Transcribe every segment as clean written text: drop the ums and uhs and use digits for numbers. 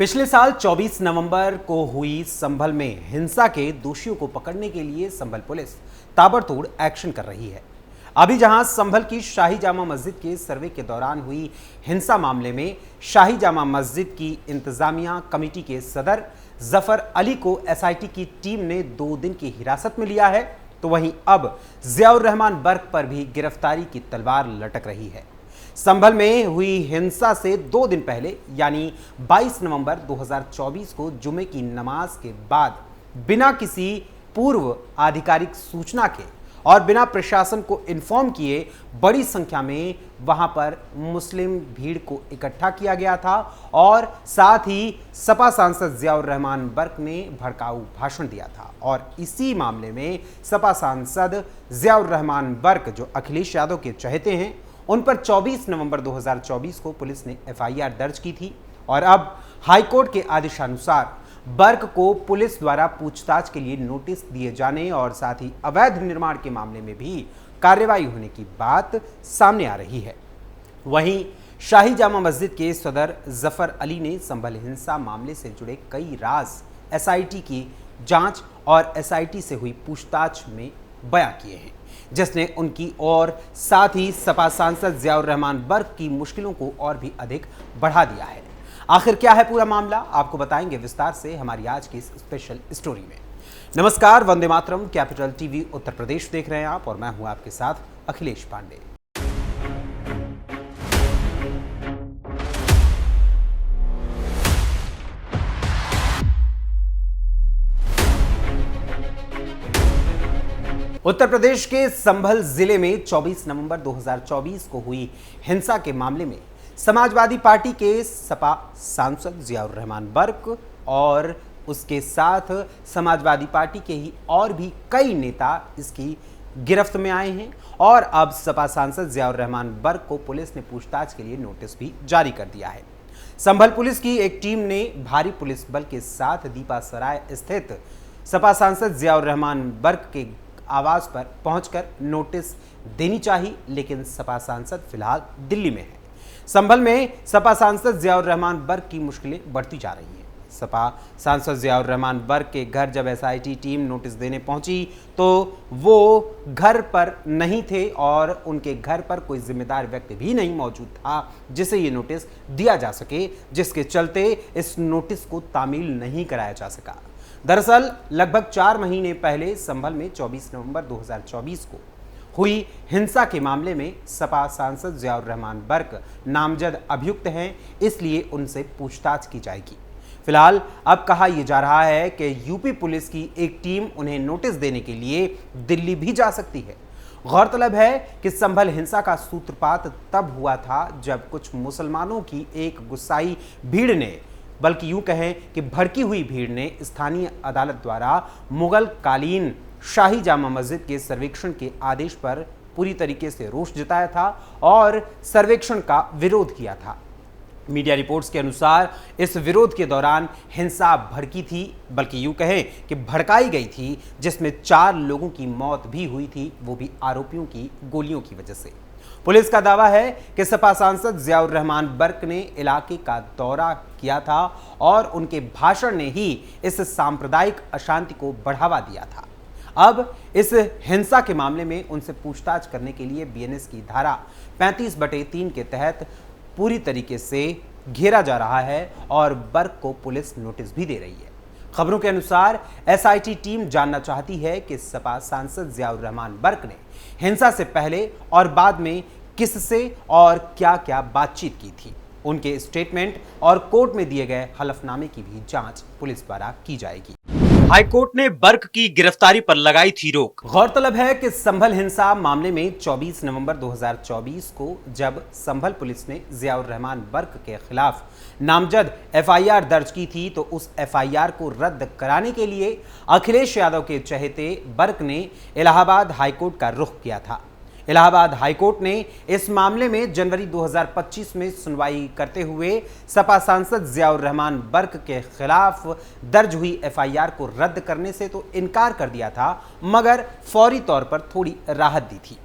पिछले साल 24 नवंबर को हुई संभल में हिंसा के दोषियों को पकड़ने के लिए संभल पुलिस ताबड़तोड़ एक्शन कर रही है। अभी जहां संभल की शाही जामा मस्जिद के सर्वे के दौरान हुई हिंसा मामले में शाही जामा मस्जिद की इंतजामिया कमेटी के सदर जफर अली को एसआईटी की टीम ने 2 दिन की हिरासत में लिया है, तो वहीं अब जियाउर रहमान बर्क पर भी गिरफ्तारी की तलवार लटक रही है। संभल में हुई हिंसा से 2 दिन पहले यानी 22 नवंबर 2024 को जुमे की नमाज के बाद बिना किसी पूर्व आधिकारिक सूचना के और बिना प्रशासन को इन्फॉर्म किए बड़ी संख्या में वहां पर मुस्लिम भीड़ को इकट्ठा किया गया था और साथ ही सपा सांसद जियाउर रहमान बर्क ने भड़काऊ भाषण दिया था। और इसी मामले में सपा सांसद जियाउर रहमान बर्क जो अखिलेश यादव के चहेते हैं, उन पर 24 नवंबर 2024 को पुलिस ने एफआईआर दर्ज की थी और अब हाईकोर्ट के आदेशानुसार बर्क को पुलिस द्वारा पूछताछ के लिए नोटिस दिए जाने और साथ ही अवैध निर्माण के मामले में भी कार्रवाई होने की बात सामने आ रही है। वहीं शाही जामा मस्जिद के सदर जफर अली ने संभल हिंसा मामले से जुड़े कई राज एसआईटी की जांच और एसआईटी से हुई पूछताछ में बयां किए हैं, जिसने उनकी और साथ ही सपा सांसद जियाउर रहमान बर्क की मुश्किलों को और भी अधिक बढ़ा दिया है। आखिर क्या है पूरा मामला, आपको बताएंगे विस्तार से हमारी आज की इस स्पेशल स्टोरी में। नमस्कार, वंदे मातरम, कैपिटल टीवी उत्तर प्रदेश देख रहे हैं आप और मैं हूं आपके साथ अखिलेश पांडे। उत्तर प्रदेश के संभल जिले में 24 नवंबर 2024 को हुई हिंसा के मामले में समाजवादी पार्टी के सपा सांसद जियाउर रहमान बर्क और उसके साथ समाजवादी पार्टी के ही और भी कई नेता इसकी गिरफ्त में आए हैं और अब सपा सांसद जियाउर रहमान बर्क को पुलिस ने पूछताछ के लिए नोटिस भी जारी कर दिया है। संभल पुलिस की एक टीम ने भारी पुलिस बल के साथ दीपा सराय स्थित सपा सांसद जियाउर रहमान बर्क के आवास पर पहुंचकर नोटिस देनी चाहिए, लेकिन सपा सांसद फिलहाल दिल्ली में है। संभल में सपा सांसद जियाउर रहमान बर्क की मुश्किलें बढ़ती जा रही हैं। सपा सांसद जियाउर रहमान बर्क के घर जब एसआईटी टीम नोटिस देने पहुंची तो वो घर पर नहीं थे और उनके घर पर कोई जिम्मेदार व्यक्ति भी नहीं मौजूद था जिसे ये नोटिस दिया जा सके, जिसके चलते इस नोटिस को तामील नहीं कराया जा सका। दरअसल लगभग 4 महीने पहले संभल में 24 नवंबर 2024 को हुई हिंसा के मामले में सपा सांसद जियाउर रहमान बर्क नामजद अभियुक्त हैं, इसलिए उनसे पूछताछ की जाएगी। फिलहाल अब कहा यह जा रहा है कि यूपी पुलिस की एक टीम उन्हें नोटिस देने के लिए दिल्ली भी जा सकती है। गौरतलब है कि संभल हिंसा का सूत्रपात तब हुआ था जब कुछ मुसलमानों की एक गुस्साई भीड़ ने, बल्कि यूं कहें कि भड़की हुई भीड़ ने स्थानीय अदालत द्वारा मुगल कालीन शाही जामा मस्जिद के सर्वेक्षण के आदेश पर पूरी तरीके से रोष जताया था और सर्वेक्षण का विरोध किया था। मीडिया रिपोर्ट्स के अनुसार इस विरोध के दौरान हिंसा भड़की थी, बल्कि यूं कहें कि भड़काई गई थी, जिसमें 4 लोगों की मौत भी हुई थी, वो भी आरोपियों की गोलियों की वजह से। पुलिस का दावा है कि सपा सांसद जियाउर रहमान बर्क ने इलाके का दौरा किया था और उनके भाषण ने ही इस सांप्रदायिक अशांति को बढ़ावा दिया था। अब इस हिंसा के मामले में उनसे पूछताछ करने के लिए बीएनएस की धारा 35/3 के तहत पूरी तरीके से घेरा जा रहा है और बर्क को पुलिस नोटिस भी दे रही है। खबरों के अनुसार एसआईटी टीम जानना चाहती है कि सपा सांसद जियाउर रहमान बर्क ने हिंसा से पहले और बाद में किससे और क्या-क्या बातचीत की थी। उनके स्टेटमेंट और कोर्ट में दिए गए हलफनामे की भी जांच पुलिस द्वारा की जाएगी। हाईकोर्ट ने बर्क की गिरफ्तारी पर लगाई थी रोक। गौरतलब है कि संभल हिंसा मामले में 24 नवंबर 2024 को जब संभल पुलिस ने जियाउर रहमान बर्क के खिलाफ नामजद एफआईआर दर्ज की थी तो उस एफआईआर को रद्द कराने के लिए अखिलेश यादव के चहेते बर्क ने इलाहाबाद हाईकोर्ट का रुख किया था। इलाहाबाद हाईकोर्ट ने इस मामले में जनवरी 2025 में सुनवाई करते हुए सपा सांसद जियाउर रहमान बर्क के खिलाफ दर्ज हुई एफआईआर को रद्द करने से तो इनकार कर दिया था, मगर फौरी तौर पर थोड़ी राहत दी थी।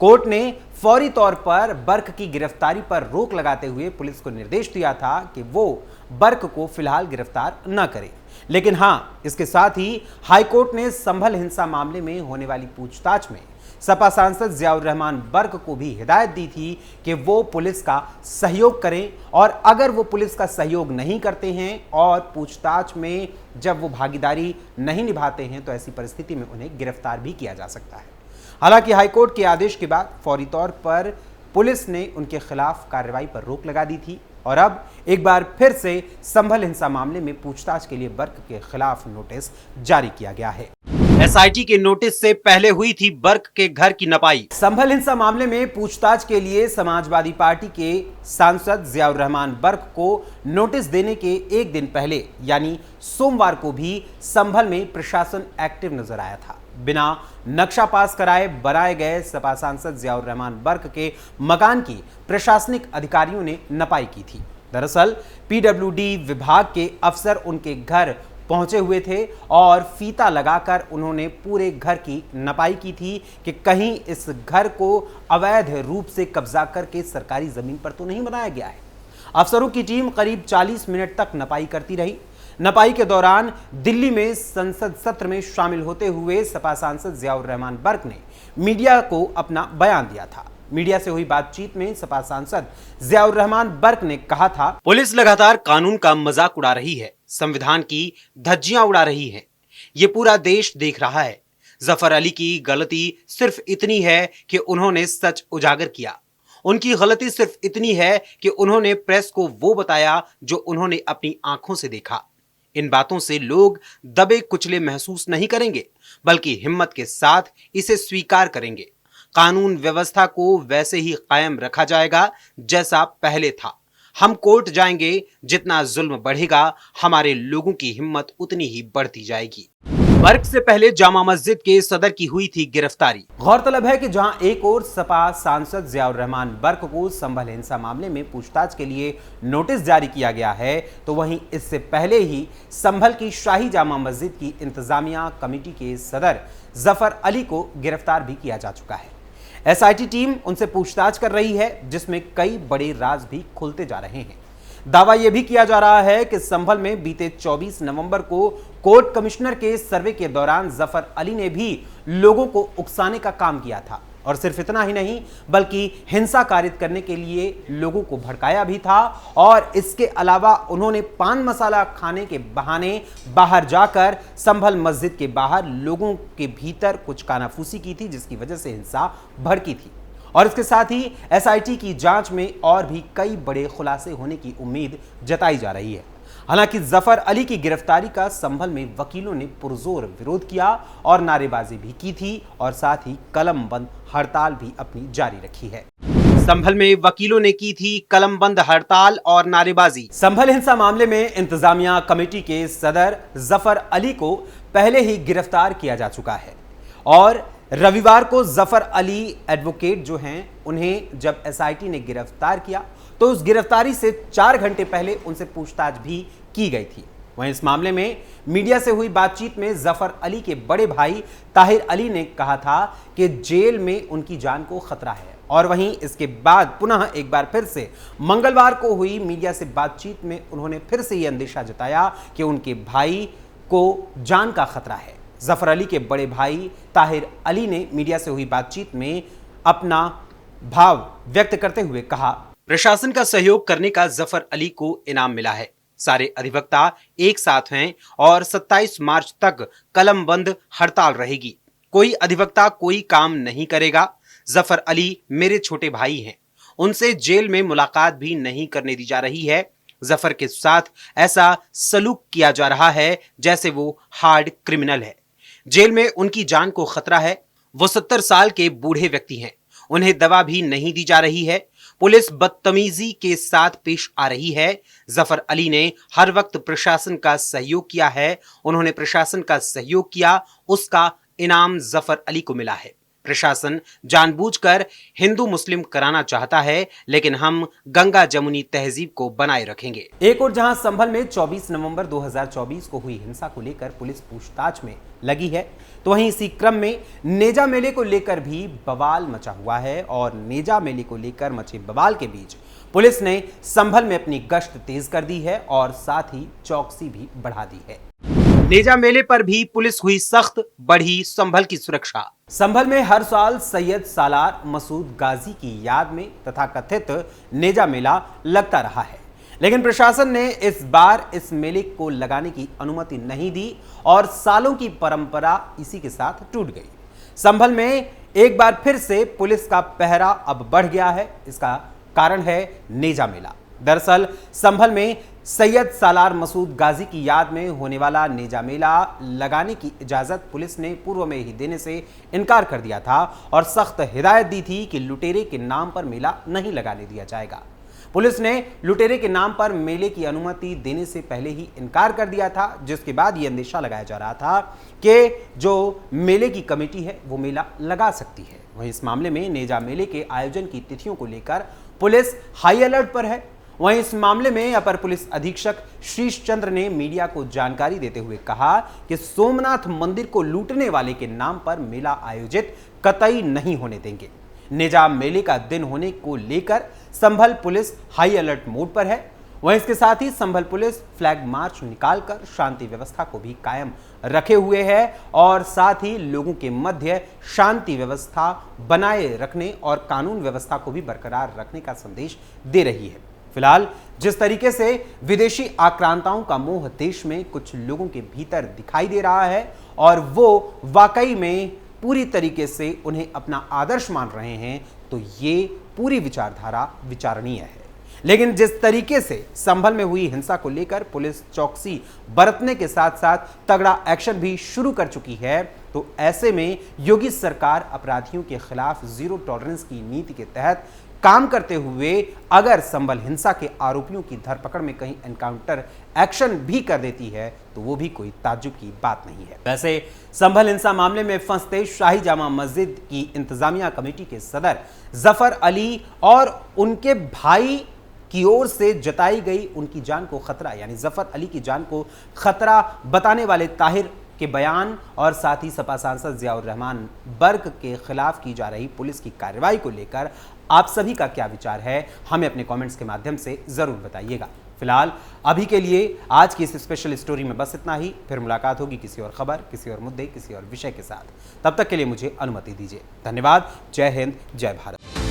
कोर्ट ने फौरी तौर पर बर्क की गिरफ्तारी पर रोक लगाते हुए पुलिस को निर्देश दिया था कि वो बर्क को फिलहाल गिरफ्तार न करे। लेकिन हां, इसके साथ ही हाईकोर्ट ने संभल हिंसा मामले में होने वाली पूछताछ में सपा सांसद जियाउर रहमान बर्क को भी हिदायत दी थी कि वो पुलिस का सहयोग करें, और अगर वो पुलिस का सहयोग नहीं करते हैं और पूछताछ में जब वो भागीदारी नहीं निभाते हैं तो ऐसी परिस्थिति में उन्हें गिरफ्तार भी किया जा सकता है। हालांकि हाईकोर्ट के आदेश के बाद फौरी तौर पर पुलिस ने उनके खिलाफ कार्रवाई पर रोक लगा दी थी और अब एक बार फिर से संभल हिंसा मामले में पूछताछ के लिए बर्क के खिलाफ नोटिस जारी किया गया है। एसआईटी के नोटिस से पहले हुई थी बर्क के घर की नपाई। संभल हिंसा मामले में पूछताछ के लिए समाजवादी पार्टी के सांसद जियाउर रहमान बर्क को नोटिस देने के एक दिन पहले यानी सोमवार को भी संभल में प्रशासन एक्टिव नजर आया था। बिना नक्शा पास कराए बनाए गए सपा सांसद जियाउर रहमान बर्क के मकान की प्रशासनिक अधिकारियों ने नपाई की थी। दरअसल पीडब्ल्यूडी विभाग के अफसर उनके घर पहुंचे हुए थे और फीता लगाकर उन्होंने पूरे घर की नपाई की थी कि कहीं इस घर को अवैध रूप से कब्जा करके सरकारी जमीन पर तो नहीं बनाया गया है। अफसरों की टीम करीब 40 मिनट तक नपाई करती रही। नपाई के दौरान दिल्ली में संसद सत्र में शामिल होते हुए सपा सांसद जियाउर रहमान बर्क ने मीडिया को अपना बयान दिया था। मीडिया से हुई बातचीत में सपा सांसद जियाउर रहमान बर्क ने कहा था, पुलिस लगातार कानून का मजाक उड़ा रही है, संविधान की धज्जियां उड़ा रही है, ये पूरा देश देख रहा है। जफर अली की गलती सिर्फ इतनी है कि उन्होंने सच उजागर किया। उनकी गलती सिर्फ इतनी है कि उन्होंने प्रेस को वो बताया जो उन्होंने अपनी आंखों से देखा। इन बातों से लोग दबे कुचले महसूस नहीं करेंगे, बल्कि हिम्मत के साथ इसे स्वीकार करेंगे। कानून व्यवस्था को वैसे ही कायम रखा जाएगा जैसा पहले था। हम कोर्ट जाएंगे, जितना जुल्म बढ़ेगा हमारे लोगों की हिम्मत उतनी ही बढ़ती जाएगी। बर्क से पहले जामा मस्जिद के सदर की हुई थी गिरफ्तारी। गौरतलब है कि जहां एक ओर सपा सांसद जियाउर रहमान बर्क को संभल हिंसा मामले में पूछताछ के लिए नोटिस जारी किया गया है, तो वहीं इससे पहले ही संभल की शाही जामा मस्जिद की इंतजामिया कमेटी के सदर जफर अली को गिरफ्तार भी किया जा चुका है। एसआईटी टीम उनसे पूछताछ कर रही है, जिसमें कई बड़े राज भी खुलते जा रहे हैं। दावा यह भी किया जा रहा है कि संभल में बीते 24 नवंबर को कोर्ट कमिश्नर के सर्वे के दौरान जफर अली ने भी लोगों को उकसाने का काम किया था, और सिर्फ इतना ही नहीं बल्कि हिंसा कारित करने के लिए लोगों को भड़काया भी था। और इसके अलावा उन्होंने पान मसाला खाने के बहाने बाहर जाकर संभल मस्जिद के बाहर लोगों के भीतर कुछ कानाफूसी की थी, जिसकी वजह से हिंसा भड़की थी। और इसके साथ ही एसआईटी की जांच में और भी कई बड़े खुलासे होने की उम्मीद जताई जा रही है। हालांकि जफर अली की गिरफ्तारी का संभल में वकीलों ने पुरजोर विरोध किया और नारेबाजी भी की थी, और साथ ही कलम बंद हड़ताल भी अपनी जारी रखी है। संभल में वकीलों ने की थी कलम बंद हड़ताल और नारेबाजी। संभल हिंसा मामले में इंतजामिया कमेटी के सदर जफर अली को पहले ही गिरफ्तार किया जा चुका है, और रविवार को जफर अली एडवोकेट जो हैं, उन्हें जब एसआईटी ने गिरफ्तार किया तो उस गिरफ्तारी से 4 घंटे पहले उनसे पूछताछ भी की गई थी। वहीं इस मामले में मीडिया से हुई बातचीत में जफर अली के बड़े भाई ताहिर अली ने कहा था कि जेल में उनकी जान को खतरा है, और वहीं इसके बाद पुनः एक बार फिर से मंगलवार को हुई मीडिया से बातचीत में उन्होंने फिर से यह अंदेशा जताया कि उनके भाई को जान का खतरा है। जफर अली के बड़े भाई ताहिर अली ने मीडिया से हुई बातचीत में अपना भाव व्यक्त करते हुए कहा, प्रशासन का सहयोग करने का जफर अली को इनाम मिला है। सारे अधिवक्ता एक साथ हैं और 27 मार्च तक कलम बंद हड़ताल रहेगी। कोई अधिवक्ता कोई काम नहीं करेगा। जफर अली मेरे छोटे भाई हैं, उनसे जेल में मुलाकात भी नहीं करने दी जा रही है। जफर के साथ ऐसा सलूक किया जा रहा है जैसे वो हार्ड क्रिमिनल है। जेल में उनकी जान को खतरा है। वो 70 साल के बूढ़े व्यक्ति हैं, उन्हें दवा भी नहीं दी जा रही है। पुलिस बदतमीजी के साथ पेश आ रही है। जफर अली ने हर वक्त प्रशासन का सहयोग किया है। उन्होंने प्रशासन का सहयोग किया, उसका इनाम जफर अली को मिला है। प्रशासन जानबूझकर हिंदू मुस्लिम कराना चाहता है, लेकिन हम गंगा जमुनी तहजीब को बनाए रखेंगे। एक और जहां संभल में 24 नवंबर 2024 को हुई हिंसा को लेकर पुलिस पूछताछ में लगी है, तो वहीं इसी क्रम में नेजा मेले को लेकर भी बवाल मचा हुआ है और नेजा मेले को लेकर मचे बवाल के बीच पुलिस ने संभल में अपनी गश्त तेज कर दी है और साथ ही चौकसी भी बढ़ा दी है। नेजा मेले पर भी पुलिस हुई सख्त, बढ़ी संभल की सुरक्षा। संभल में हर साल सैयद सालार मसूद गाजी की याद में तथाकथित नेजा मेला लगता रहा है, लेकिन प्रशासन ने इस बार इस मेले को लगाने की अनुमति नहीं दी और सालों की परंपरा इसी के साथ टूट गई। संभल में एक बार फिर से पुलिस का पहरा अब बढ़ गया है। इसका कारण है नेजा मेला। दरअसल संभल में सैयद सालार मसूद गाजी की याद में होने वाला नेजा मेला लगाने की इजाजत पुलिस ने पूर्व में ही देने से इनकार कर दिया था और सख्त हिदायत दी थी कि लुटेरे के नाम पर मेला नहीं लगाने दिया जाएगा। पुलिस ने लुटेरे के नाम पर मेले की अनुमति देने से पहले ही इनकार कर दिया था, जिसके बाद यह अंदेशा लगाया जा रहा था कि जो मेले की कमेटी है वो मेला लगा सकती है। वहीं इस मामले में नेजा मेले के आयोजन की तिथियों को लेकर पुलिस हाई अलर्ट पर है। वहीं इस मामले में अपर पुलिस अधीक्षक शीश चंद्र ने मीडिया को जानकारी देते हुए कहा कि सोमनाथ मंदिर को लूटने वाले के नाम पर मेला आयोजित कतई नहीं होने देंगे। नेजा मेले का दिन होने को लेकर संभल पुलिस हाई अलर्ट मोड पर है। वहीं इसके साथ ही संभल पुलिस फ्लैग मार्च निकालकर शांति व्यवस्था को भी कायम रखे हुए है और साथ ही लोगों के मध्य शांति व्यवस्था बनाए रखने और कानून व्यवस्था को भी बरकरार रखने का संदेश दे रही है। फिलहाल जिस तरीके से विदेशी आक्रांताओं का मोह देश में कुछ लोगों के भीतर दिखाई दे रहा है और वो वाकई में पूरी तरीके से उन्हें अपना आदर्श मान रहे हैं, तो ये पूरी विचारधारा विचारणीय है। लेकिन जिस तरीके से संभल में हुई हिंसा को लेकर पुलिस चौकसी बरतने के साथ साथ तगड़ा एक्शन भी शुरू कर चुकी है, तो ऐसे में योगी सरकार अपराधियों के खिलाफ जीरो टॉलरेंस की नीति के तहत काम करते हुए अगर संभल हिंसा के आरोपियों की धरपकड़ में कहीं एनकाउंटर एक्शन भी कर देती है तो वो भी कोई ताज्जुब की बात नहीं है। वैसे संभल हिंसा मामले में फंसते शाही जामा मस्जिद की इंतजामिया कमेटी के सदर जफर अली और उनके भाई की ओर से जताई गई उनकी जान को खतरा, यानी जफर अली की जान को खतरा बताने वाले ताहिर के बयान और साथ ही सपा सांसद जियाउर रहमान बर्क के खिलाफ की जा रही पुलिस की कार्रवाई को लेकर आप सभी का क्या विचार है, हमें अपने कमेंट्स के माध्यम से जरूर बताइएगा। फिलहाल अभी के लिए आज की इस स्पेशल स्टोरी में बस इतना ही। फिर मुलाकात होगी किसी और खबर, किसी और मुद्दे, किसी और विषय के साथ। तब तक के लिए मुझे अनुमति दीजिए। धन्यवाद। जय हिंद, जय भारत।